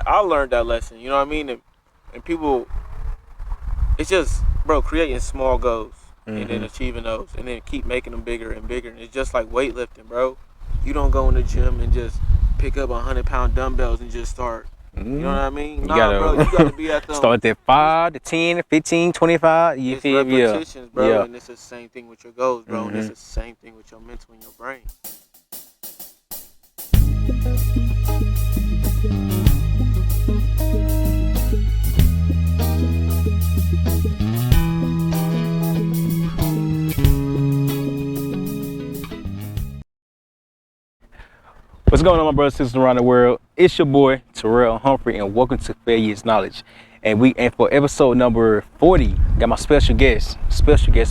I learned that lesson. You know what I mean? And people, it's just, bro, creating small goals and then achieving those, and then keep making them bigger and bigger. And it's just like weightlifting, bro. You don't go in the gym and just pick up 100-pound dumbbells and just start. You know what I mean? Bro, you gotta be at them. Start at 5 to 10, 15, 25. You it's feel me? repetitions, bro. And it's the same thing with your goals, bro. And it's the same thing with your mental and your brain. What's going on, my brothers and sisters around the world? It's your boy Terrell Humphrey, and welcome to Failure's Knowledge. And for episode number 40, got my special guest,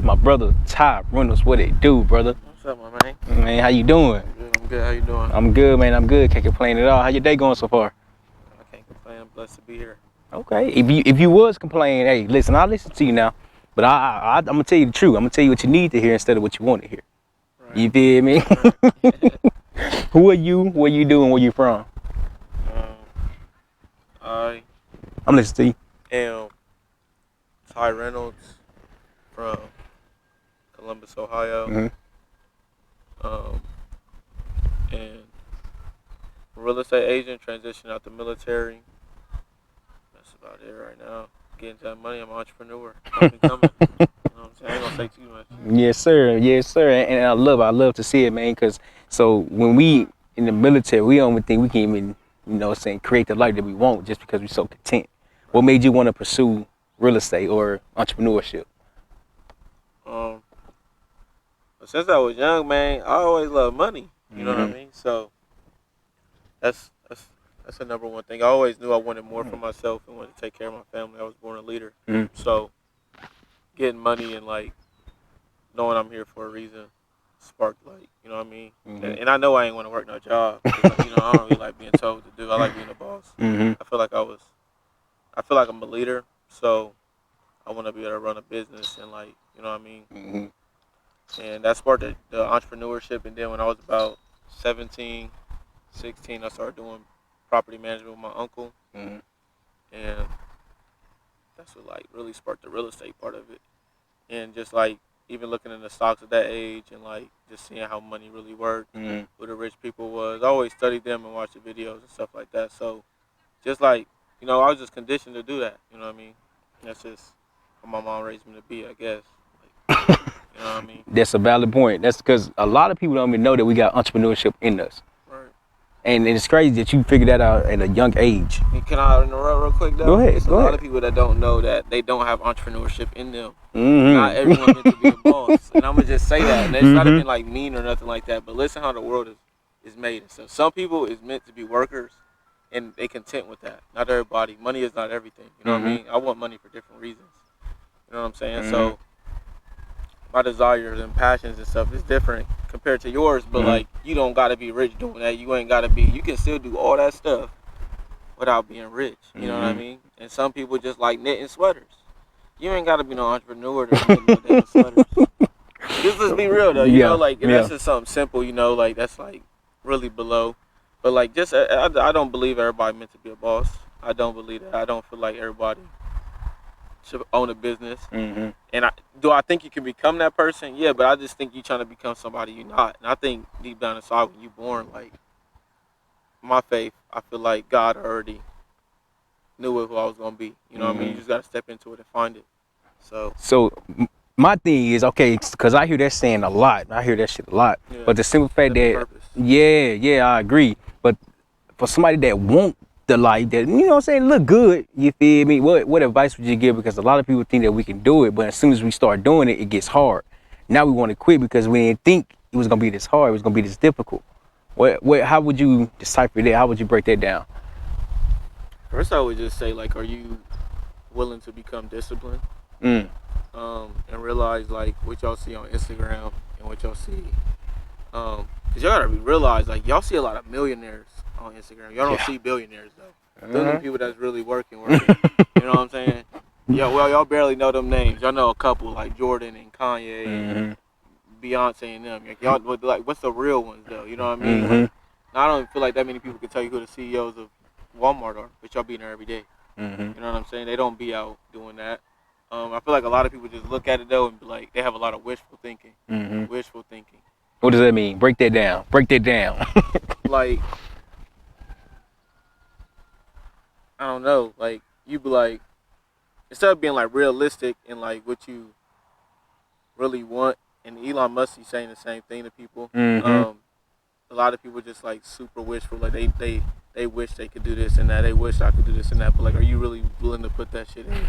my brother Ty Reynolds. What it do, brother? What's up, my man? Man, how you doing? I'm good. How you doing? I'm good, man. I'm good. Can't complain at all. How your day going so far? I can't complain. I'm blessed to be here. Okay. If you was complaining, hey, listen, I'll listen to you now. But I'm gonna tell you the truth. I'm gonna tell you what you need to hear instead of what you want to hear. Right. You feel me? Who are you? What you doing? Where you from? I'm listening to you. Am Ty Reynolds from Columbus, Ohio. And real estate agent, transition out the military. That's about it right now. Getting to that money. I'm an entrepreneur. Coming. You know what I'm saying? I ain't gonna say too much. Yes, sir. Yes, sir. And I love to see it, man. Cause so when we in the military, we don't think we can even, create the life that we want just because we're so content. What made you want to pursue real estate or entrepreneurship? Since I was young, man, I always loved money. You know what I mean? So that's the number one thing. I always knew I wanted more for myself and wanted to take care of my family. I was born a leader. So getting money and like knowing I'm here for a reason sparked, like, you know what I mean? And I know I ain't want to work no job. I don't really like being told to do. I like being a boss. I feel like I'm a leader, so I want to be able to run a business and, like, you know what I mean? And that sparked the entrepreneurship. And then when I was about 17, 16, I started doing property management with my uncle. And that's what, like, really sparked the real estate part of it. And just, like, even looking in the stocks at that age and, like, just seeing how money really worked, who the rich people was. I always studied them and watched the videos and stuff like that. So just, like, I was just conditioned to do that. You know what I mean? That's just how my mom raised me to be, I guess. Like, you know what I mean? That's a valid point. That's because a lot of people don't even know that we got entrepreneurship in us. Right. And it's crazy that you figured that out at a young age. Can I interrupt real quick, though? Go ahead. It's a lot of people that don't know that they don't have entrepreneurship in them. Not everyone meant to be a boss. And I'm going to just say that. And it's not even, like, mean or nothing like that. But listen how the world is made. So some people is meant to be workers. And they content with that. Not everybody. Money is not everything. You know what I mean? I want money for different reasons. You know what I'm saying? So my desires and passions and stuff is different compared to yours. But like, you don't gotta be rich doing that. You ain't gotta be. You can still do all that stuff without being rich. You know what I mean? And some people just like knitting sweaters. You ain't gotta be no entrepreneur to knit no damn sweaters. Just let's be real though. You know, like, and that's just something simple. Like that's like really below. But, like, just, I don't believe everybody meant to be a boss. I don't believe that. I don't feel like everybody should own a business. And do I think you can become that person? Yeah, but I just think you're trying to become somebody you're not. And I think deep down inside when you're born, like, my faith, I feel like God already knew who I was going to be. You know what I mean? You just got to step into it and find it. So my thing is, okay, because I hear that saying a lot. I hear that shit a lot. Yeah. But the simple fact that, I agree. But for somebody that want the life, that, you know what I'm saying, look good, you feel me? What advice would you give? Because a lot of people think that we can do it, but as soon as we start doing it, it gets hard. Now we want to quit because we didn't think it was going to be this hard, it was going to be this difficult. How would you decipher that? How would you break that down? First, I would just say, like, are you willing to become disciplined? And realize, like, what y'all see on Instagram and what y'all see. Because y'all gotta realize, like, y'all see a lot of millionaires on Instagram. Y'all don't see billionaires, though. Those are the people that's really working. You know what I'm saying? Y'all barely know them names. Y'all know a couple, like Jordan and Kanye and Beyonce and them. Like, y'all, like, what's the real ones, though? You know what I mean? Like, I don't feel like that many people can tell you who the CEOs of Walmart are, but y'all be in there every day. You know what I'm saying? They don't be out doing that. I feel like a lot of people just look at it though and be like, they have a lot of wishful thinking. Wishful thinking. What does that mean? Break that down. Break that down. Like, I don't know. Like, you be like, instead of being like realistic and like what you really want, and Elon Musk is saying the same thing to people. A lot of people just like super wishful. Like they wish they could do this and that. They wish I could do this and that. But like, are you really willing to put that shit in?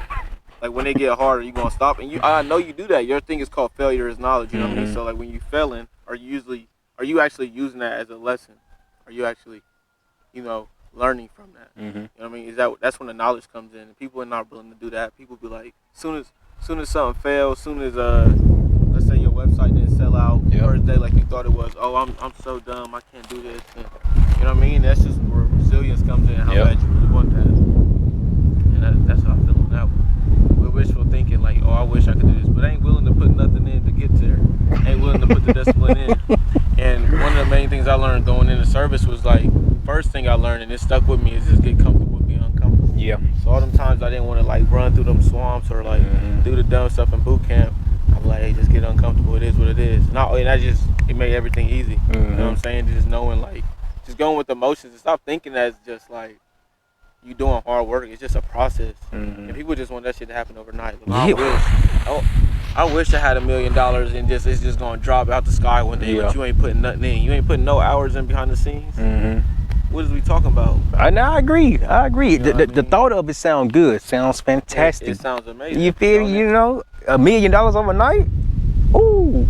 Like, when they get harder, you gonna stop? And I know you do that. Your thing is called failure is knowledge. You know what I mean? So like, when you failing, are you actually using that as a lesson? Are you actually, learning from that? You know what I mean? That's when the knowledge comes in. And people are not willing to do that. People be like, soon as something fails, soon as let's say your website didn't sell out first day like you thought it was. Oh, I'm so dumb. I can't do this. And, you know what I mean? That's just where resilience comes in. How bad you really want that. And that's how I feel on that one. With wishful thinking, like, oh, I wish I could do this, but I ain't willing to put nothing in to get there. Ain't willing to put the discipline in. And one of the main things I learned going into service was like, first thing I learned, and it stuck with me, is just get comfortable with being uncomfortable. Yeah. So all them times I didn't want to like run through them swamps or like do the dumb stuff in boot camp. I'm like, hey, just get uncomfortable. It is what it is. And it made everything easy. You know what I'm saying? Just knowing, like, just going with the motions and stop thinking that it's just like you doing hard work. It's just a process. And people just want that shit to happen overnight. Like, I wish I had $1 million and it's just gonna drop out the sky one day. But you ain't putting nothing in. You ain't putting no hours in behind the scenes. What is we talking about? I agree. You know the thought of it sounds good. Sounds fantastic. It sounds amazing. You feel me? $1 million overnight? Ooh.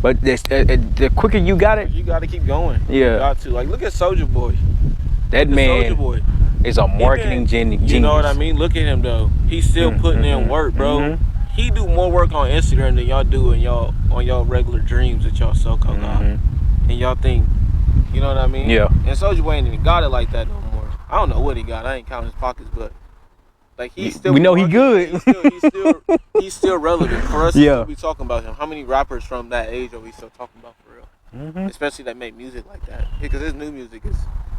But the quicker you got it, you got to keep going. Yeah. You got to. Like, look at Soulja Boy. That man is a marketing genius. You know what I mean? Look at him though. He's still putting in work, bro. He do more work on Instagram than y'all do on y'all regular dreams that y'all so called got. And y'all think, you know what I mean? Yeah. And Soulja Boy ain't even got it like that no more. I don't know what he got. I ain't counting his pockets, but like, he's still. We know he good. He's still relevant for us. To be talking about him. How many rappers from that age are we still talking about for real? Especially that make music like that, because his new music is,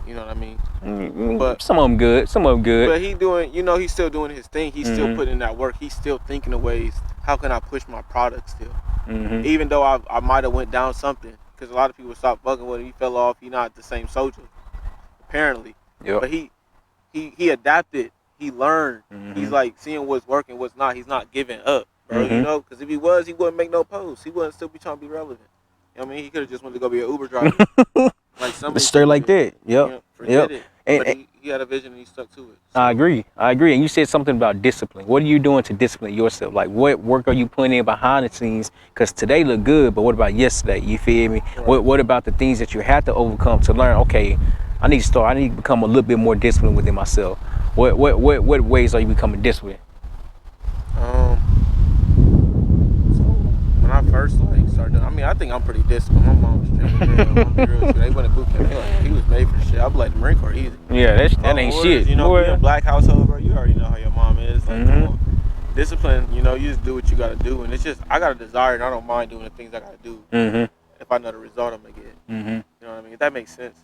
you know what I mean. But some of them good. But he doing, he's still doing his thing. He's still putting in that work. He's still thinking of ways. How can I push my product still? Even though I might have went down something, because a lot of people stopped bugging with him. He fell off. He not the same soldier, apparently. But he adapted. He learned. He's like seeing what's working, what's not. He's not giving up, bro. Because if he was, he wouldn't make no posts. He wouldn't still be trying to be relevant. You know what I mean? He could have just wanted to go be an Uber driver. Like somebody straight like that. Forget it. But he had a vision and he stuck to it. So. I agree. And you said something about discipline. What are you doing to discipline yourself? Like, what work are you putting in behind the scenes? Because today look good, but what about yesterday? You feel me? Right. What about the things that you had to overcome to learn? Okay, I need to become a little bit more disciplined within myself. What ways are you becoming disciplined? So when I first started, I think I'm pretty disciplined. My mom was strict. They went to boot camp. He was made for shit. I'd be like, the Marine Corps easy. Yeah, that ain't shit. You know, being a black household, bro, you already know how your mom is. Like, come on. Discipline, you just do what you gotta do, and it's just, I got a desire and I don't mind doing the things I gotta do if I know the result I'm gonna get. You know what I mean? If that makes sense.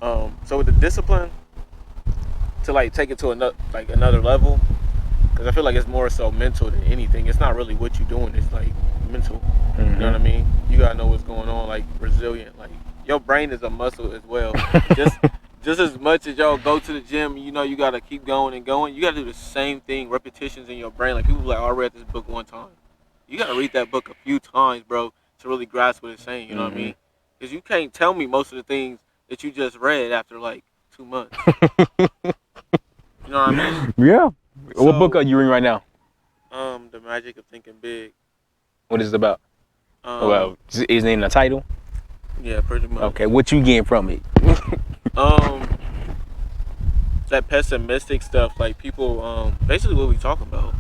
So with the discipline, to take it to another level, because I feel like it's more so mental than anything. It's not really what you're doing, it's mental. You know what I mean? You gotta know what's going on, resilient. Your brain is a muscle as well. just as much as y'all go to the gym, you gotta keep going and going. You gotta do the same thing, repetitions in your brain. Like, people I read this book one time. You gotta read that book a few times, bro, to really grasp what it's saying. You know what I mean? Because you can't tell me most of the things that you just read after 2 months. You know what I mean? Yeah. So, what book are you reading right now? The Magic of Thinking Big. What is it about? Is it in the title? Yeah, pretty much. Okay, what you getting from it? That pessimistic stuff, people, basically what we talking about.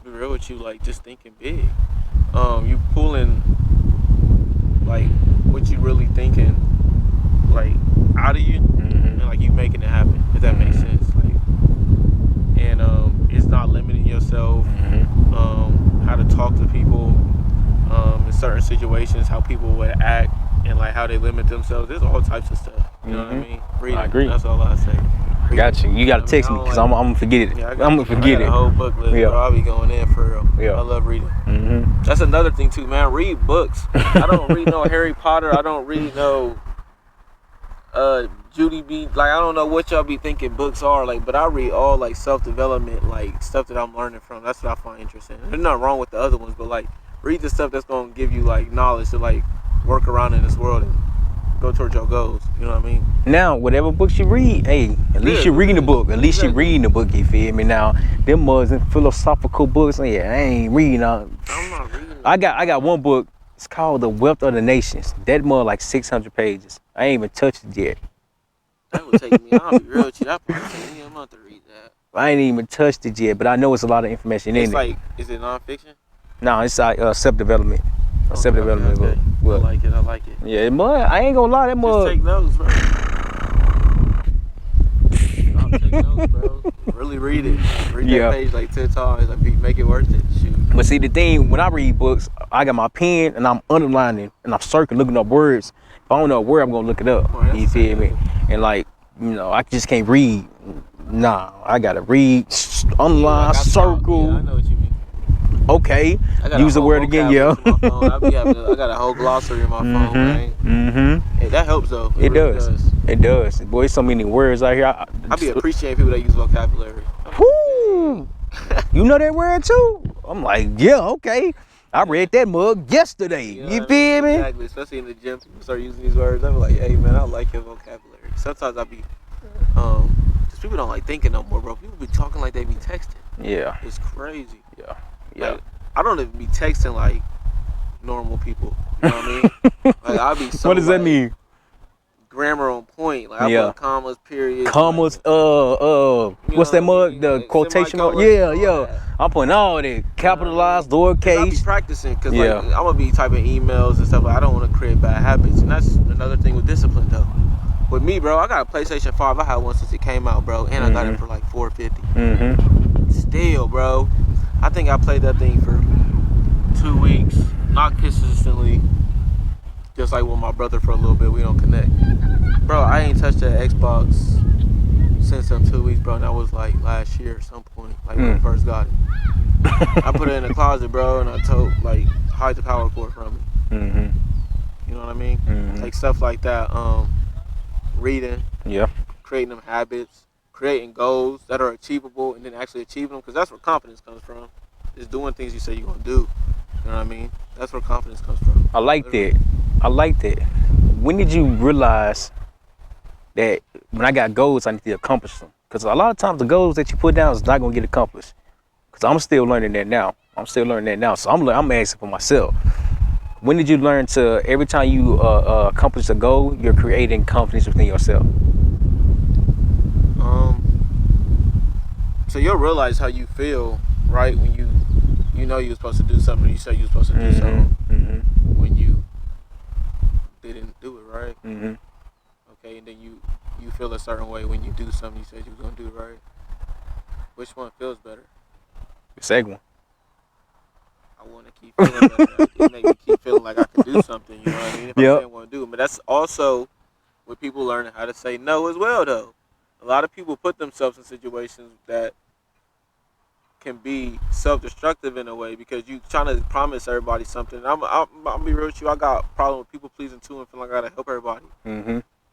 Be real with you, just thinking big. You pulling, what you really thinking, out of you, and you making it happen. If that makes sense. And it's not limiting yourself. How to talk to people in certain situations, how people would act, and how they limit themselves. There's all types of stuff. You know what I mean? Read it. I agree. That's all I say. Got you. You gotta text me because I'm gonna forget it. Yeah, I'm gonna forget it. A whole book list, bro. I'll be going in for real. Yeah. I love reading. That's another thing too, man. Read books. I don't read no Harry Potter. I don't read no Judy B. Like, I don't know what y'all be thinking books are, like, but I read all like self-development, like stuff that I'm learning from. That's what I find interesting. There's nothing wrong with the other ones, but like read the stuff that's gonna give you like knowledge to like work around in this world and go towards your goals. You know what I mean? Now, whatever books you read, hey, at least you're reading the book. At least you're reading the book. You feel me? Now, them wasn't philosophical books. Yeah, I ain't reading. I'm not reading. I got one book. It's called The Wealth of the Nations. That mug like 600 pages. I ain't even touched it yet. That would take me. I'll be real with you. That probably take me a month to read that. I ain't even touched it yet, but I know it's a lot of information in it. It's like, is it nonfiction? No, it's like self-development. A self-development book. I like it. I like it. Yeah, mud. I ain't gonna lie, that mug. Just take notes, bro. I'll take notes, bro. Really read it. Read that page like 10 times. Like, make it worth it. Shoot. But see, the thing, when I read books, I got my pen and I'm underlining and I'm circling, looking up words. If I don't know a word, I'm gonna look it up. You feel me? And like, you know, I just can't read. Nah, I gotta read, underline, circle. Yeah, I know what you mean. Okay, use the word again, yeah. I got a whole glossary in my phone, man. Hey, that helps though. It really does. It does. Boy, so many words out here. I be appreciating people that use vocabulary. Whoo! You know that word too? I'm like, yeah, okay. I read that mug yesterday. You feel me? Exactly. Especially in the gym, people start using these words. I'm like, hey man, I like your vocabulary. Sometimes I be, just people don't like thinking no more, bro. People be talking like they be texting. Yeah. It's crazy. Yeah. Yeah. Like, I don't even be texting like normal people. You know what I mean? Like I be so. What does that mean? Grammar on point. Like I put commas, periods. Commas. What's that mug? The like, quotation mark. Yeah. I'm putting all that capitalized, lowercase. I be practicing because like I'm gonna be typing emails and stuff. Like, I don't want to create bad habits, and that's another thing with discipline though. With me, bro, I got a PlayStation 5. I had one since it came out, bro, and I got it for like $450. Still, bro, I think I played that thing for 2 weeks, not consistently. Just like with my brother for a little bit, we don't connect. Bro, I ain't touched that Xbox since them 2 weeks, bro, and that was like last year at some point, like when I first got it. I put it in the closet, bro, and I told, like, hide the power cord from it. You know what I mean? Like stuff like that. Reading. Yeah. Creating them habits. Creating goals that are achievable and then actually achieving them, because that's where confidence comes from. Is doing things you say you're going to do. You know what I mean? That's where confidence comes from. I like that. I like that. When did you realize that when I got goals, I need to accomplish them? Because a lot of times the goals that you put down is not going to get accomplished. Because I'm still learning that now. So I'm asking for myself. When did you learn to, every time you accomplish a goal, you're creating confidence within yourself? So you'll realize how you feel, right, when you know you were supposed to do something, you say you were supposed to do something, when you didn't do it, right? Okay, and then you feel a certain way when you do something you said you were going to do, right? Which one feels better? The second one. I want to keep feeling better. It makes me keep feeling like I can do something, you know what I mean? If I didn't want to do it. But that's also with people learning how to say no as well, though. A lot of people put themselves in situations that can be self-destructive in a way because you trying to promise everybody something. I'm be real with you. I got a problem with people pleasing too and feeling like I gotta help everybody.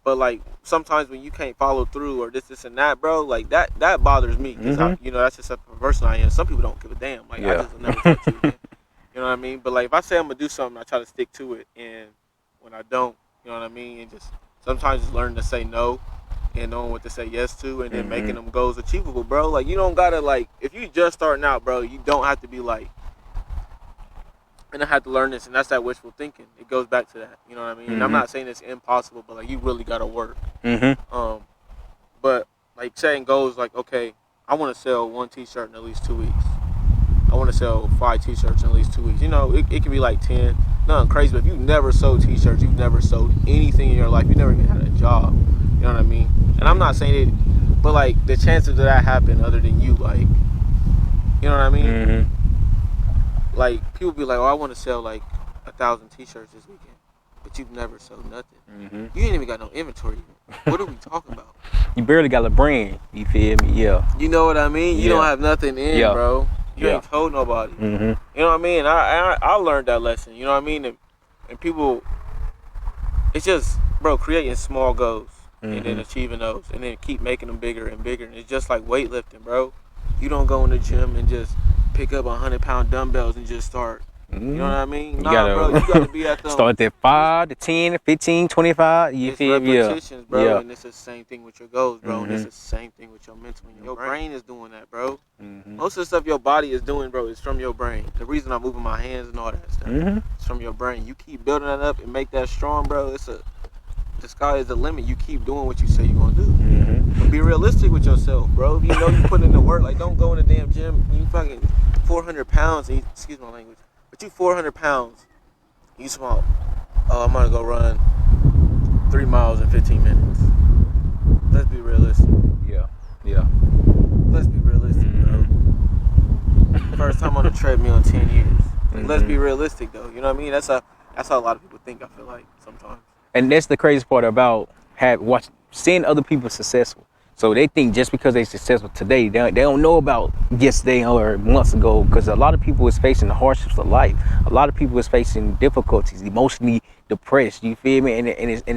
But like sometimes when you can't follow through or this and that, bro, like that bothers me because that's just a person I am. Some people don't give a damn. Like I just will never touch you again. You know what I mean? But like if I say I'm gonna do something, I try to stick to it. And when I don't, you know what I mean? And just sometimes just learn to say no. And knowing what to say yes to, and then making them goals achievable, bro. Like, you don't gotta, like, if you just starting out, bro, you don't have to be like, and I had to learn this, and that's that wishful thinking. It goes back to that, you know what I mean? And I'm not saying it's impossible, but, like, you really gotta work. But, like, setting goals, like, okay, I wanna sell 1 t-shirt in at least 2 weeks. I wanna sell 5 t-shirts in at least 2 weeks. You know, it can be like 10, nothing crazy, but if you've never sold t-shirts, you've never sold anything in your life, you never even had a job. You know what I mean? And I'm not saying it, but like the chances of that happen other than you, like, you know what I mean? Like people be like, oh, I want to sell like 1,000 t-shirts this weekend. but you've never sold nothing. You ain't even got no inventory. What are we talking about? You barely got a brand. You feel me? Yeah. You know what I mean? You don't have nothing in, bro. You ain't told nobody. You know what I mean? I learned that lesson. You know what I mean? And people, it's just, bro, creating small goals and then achieving those, and then keep making them bigger and bigger. And it's just like weightlifting, bro. You don't go in the gym and just pick up 100-pound dumbbells and just start. You know what I mean? Bro, you gotta be at them. Start at 5 to 10, 15, 25. You feel me? Repetitions, bro. And it's the same thing with your goals, bro. And it's the same thing with your mental. Your brain is doing that, bro. Most of the stuff your body is doing, bro, is from your brain. The reason I'm moving my hands and all that stuff, it's from your brain. You keep building that up and make that strong, bro. The sky is the limit. You keep doing what you say you're gonna do. But be realistic with yourself, bro. If you know you put in the work, like don't go in the damn gym. You fucking 400 pounds. And excuse my language. But you 400 pounds, you small. Oh, I'm gonna go run 3 miles in 15 minutes. Let's be realistic. Yeah. Let's be realistic, bro. First time on the treadmill in 10 years. Like, let's be realistic, though. You know what I mean? That's how a lot of people think. I feel like sometimes. And that's the craziest part about seeing other people successful. So they think just because they're successful today, they don't know about yesterday or months ago, because a lot of people is facing the hardships of life. A lot of people is facing difficulties, emotionally depressed. You feel me? And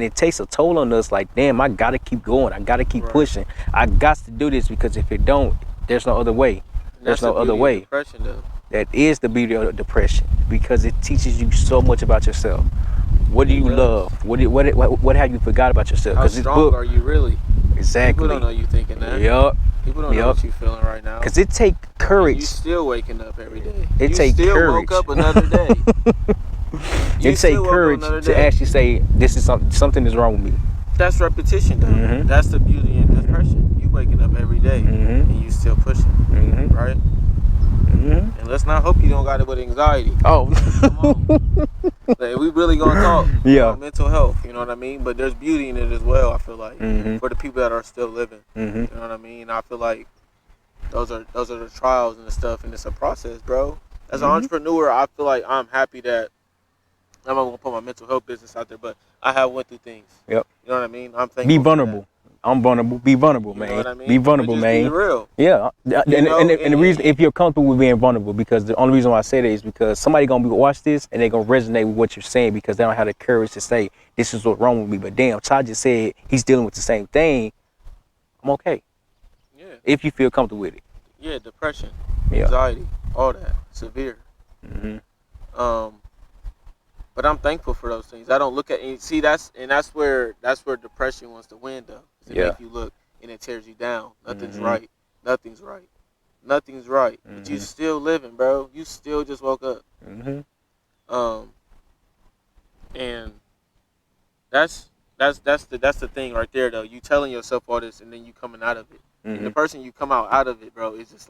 it takes a toll on us. Like, damn, I gotta keep going. I gotta keep pushing. I got to do this, because if it don't, there's no other way. There's no other way. Depression, though. That is the beauty of depression, because it teaches you so much about yourself. What do you love? What have you forgot about yourself? How strong are you really? Exactly. People don't know you thinking that. Yep. People don't know what you feeling right now. Because it take courage. And you still waking up every day. It take courage. You still woke up another day. It take courage to actually say, this is something is wrong with me. That's repetition, though. That's the beauty in depression. You waking up every day and you still pushing, right? And let's not hope you don't got it with anxiety. Oh. Come on. Like, we really gonna talk about mental health, you know what I mean? But there's beauty in it as well, I feel like, for the people that are still living. You know what I mean? I feel like those are the trials and the stuff, and it's a process, bro. As an entrepreneur, I feel like I'm happy that I'm not gonna put my mental health business out there, but I have went through things. Yep. You know what I mean? I'm thankful. Be vulnerable. I'm vulnerable. Be vulnerable, man. You know what I mean? Be vulnerable, man. Be real. Yeah. And the reason, if you're comfortable with being vulnerable, because the only reason why I say that is because somebody gonna watch this and they're gonna resonate with what you're saying, because they don't have the courage to say, this is what's wrong with me. But damn, Ty just said he's dealing with the same thing. I'm okay. Yeah. If you feel comfortable with it. Yeah, depression, anxiety, all that, severe. But I'm thankful for those things. I don't look at and see that's where depression wants to win, though. It makes you look and it tears you down. Nothing's right. Nothing's right. Nothing's right. But you still living, bro. You still just woke up. And that's the thing right there, though. You telling yourself all this and then you coming out of it. And the person you come out of it, bro, is just like